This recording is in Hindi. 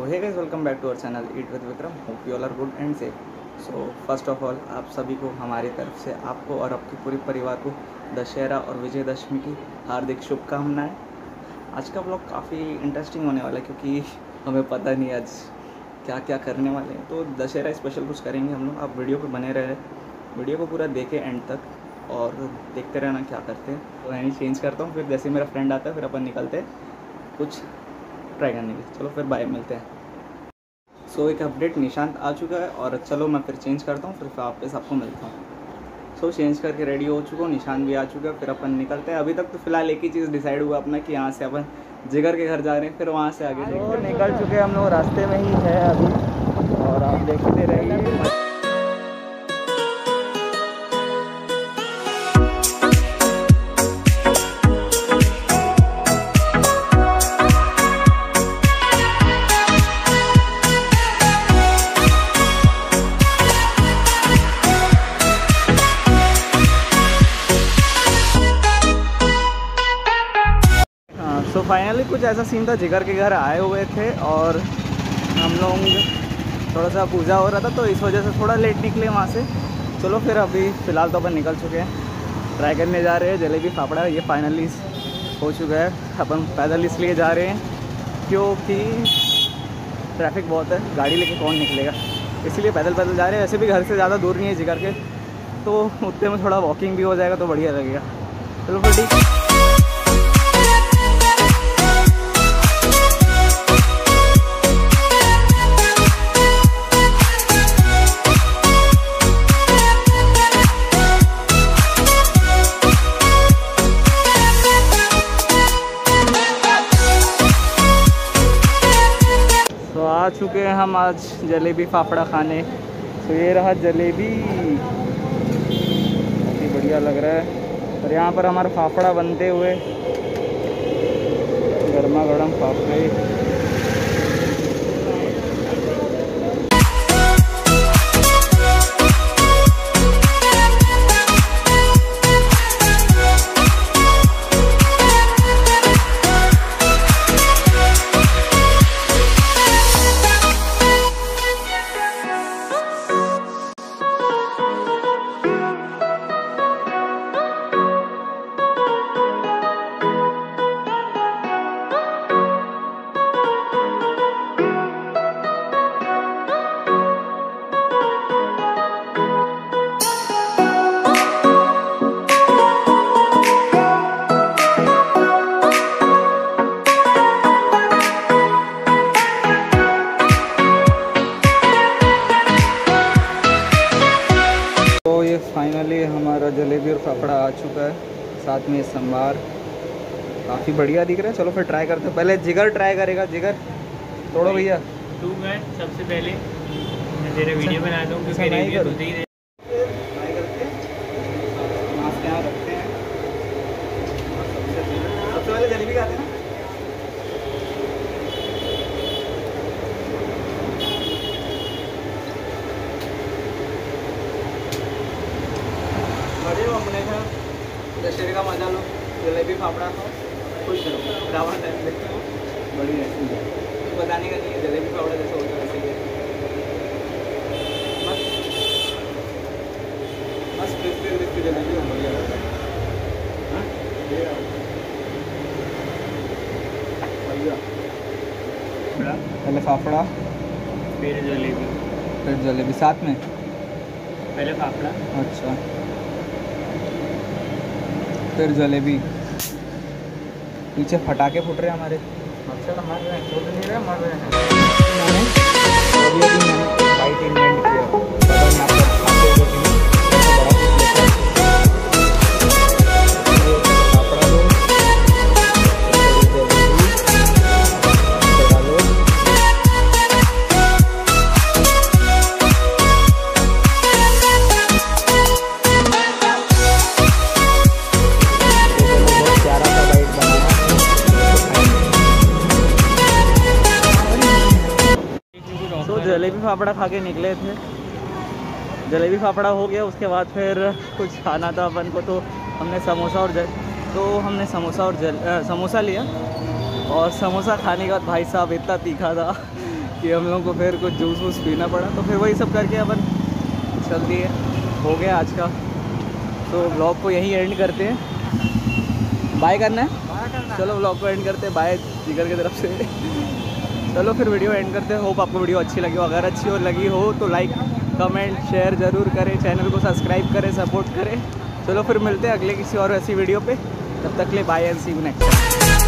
Hey guys, welcome back to our channel eat with Vikram. Hope you all are good and safe. So first of all आप सभी को हमारी तरफ से आपको और आपके पूरे परिवार को दशहरा और विजयदशमी की हार्दिक शुभकामनाएं। आज का ब्लॉग काफ़ी इंटरेस्टिंग होने वाला है क्योंकि हमें पता नहीं आज क्या क्या करने वाले हैं। तो दशहरा स्पेशल कुछ करेंगे हम लोग। आप वीडियो को बने रहे, वीडियो को पूरा देखें एंड तक और देखते रहना क्या करते हैं। तो यानी चेंज करता हूँ, फिर जैसे मेरा फ्रेंड आता है फिर अपन निकलते हैं कुछ ट्राई करने के। चलो फिर बाय, मिलते हैं। सो एक अपडेट, निशांत आ चुका है और चलो मैं फिर चेंज करता हूँ, फिर वापस आपको मिलता हूँ। सो चेंज करके रेडी हो चुका हूँ, निशांत भी आ चुका है, फिर अपन निकलते हैं। अभी तक तो फिलहाल एक ही चीज़ डिसाइड हुआ अपना कि यहाँ से अपन जिगर के घर जा रहे हैं, फिर वहाँ से आगे तो निकल चुके हैं हम लोग। रास्ते में ही है अभी और आप देखते रहिए। तो फाइनली कुछ ऐसा सीन था, जिगर के घर आए हुए थे और हम लोग थोड़ा सा पूजा हो रहा था तो इस वजह से थोड़ा लेट निकले वहाँ से। चलो फिर अभी फ़िलहाल तो अपन निकल चुके हैं, ट्राई करने जा रहे हैं जलेबी फाफड़ा। ये फाइनली हो चुका है। अपन पैदल इसलिए जा रहे हैं क्योंकि ट्रैफिक बहुत है, गाड़ी लेके कौन निकलेगा, इसलिए पैदल जा रहे हैं। वैसे भी घर से ज़्यादा दूर नहीं है जिगर के, तो उतने में थोड़ा वॉकिंग भी हो जाएगा तो बढ़िया लगेगा। चलो फिर ठीक। आ चुके हैं हम आज जलेबी फाफड़ा खाने। तो ये रहा जलेबी, काफ़ी बढ़िया लग रहा है। और यहाँ पर हमारा फाफड़ा बनते हुए, गर्मा गर्म फाफड़े। फाइनली हमारा जलेबी और फाफड़ा आ चुका है, साथ में संभार। काफ़ी बढ़िया दिख रहा है। चलो फिर ट्राई करते हैं। पहले जिगर ट्राई करेगा। जिगर तोड़ो भैया। तू मैं सबसे पहले मैं तेरे वीडियो बनाता हूँ क्योंकि रिव्यू खुद ही दे। ट्राई करते हैं, मास्क यहाँ रखते हैं। सबसे पहले जलेबी खाते हैं ना। बढ़िया, अपने का दशहरे का मजा लो, जलेबी फाफड़ा खाओ, खुश रहो। रावण टाइम देखते हो, बढ़िया है। कुछ बताने का नहीं है, जलेबी फाफड़ा जैसा होता है वैसे ही है। मस्त क्रिस्पी जलेबी बढ़िया लगता है। पहले फाफड़ा फिर जलेबी, फिर जलेबी साथ में। पहले फाफड़ा, अच्छा, फिर जलेबी। पीछे फटाके फूट रहे हैं हमारे। अच्छा मर रहे हैं, फूट नहीं रहे, मर रहे हैं। मैंने बाइट इन्वेंट किया, पता नहीं आप लोग खाते हो कि नहीं, बड़ा कुछ लेते हैं। फाफड़ा दो, डालो। प्यारा सा बाइट बनाना। तो जलेबी फाफड़ा खा के निकले थे। जलेबी फाफड़ा हो गया, उसके बाद फिर कुछ खाना था अपन को, तो हमने समोसा और समोसा लिया। और समोसा खाने के बाद भाई साहब इतना तीखा था कि हम लोगों को फिर कुछ जूस वूस पीना पड़ा, तो फिर वही सब करके अपन चल दिए। हो गया आज का, तो व्लॉग को यहीं एंड करते हैं। बाय करना है, चलो व्लॉग को एंड करते हैं, बाय जिगर की तरफ से। चलो फिर वीडियो एंड करते हैं। होप आपको वीडियो अच्छी लगी हो, अगर अच्छी हो लगी हो तो लाइक कमेंट शेयर ज़रूर करें, चैनल को सब्सक्राइब करें, सपोर्ट करें। चलो फिर मिलते हैं अगले किसी और ऐसी वीडियो पे, तब तक के लिए bye and see you next time.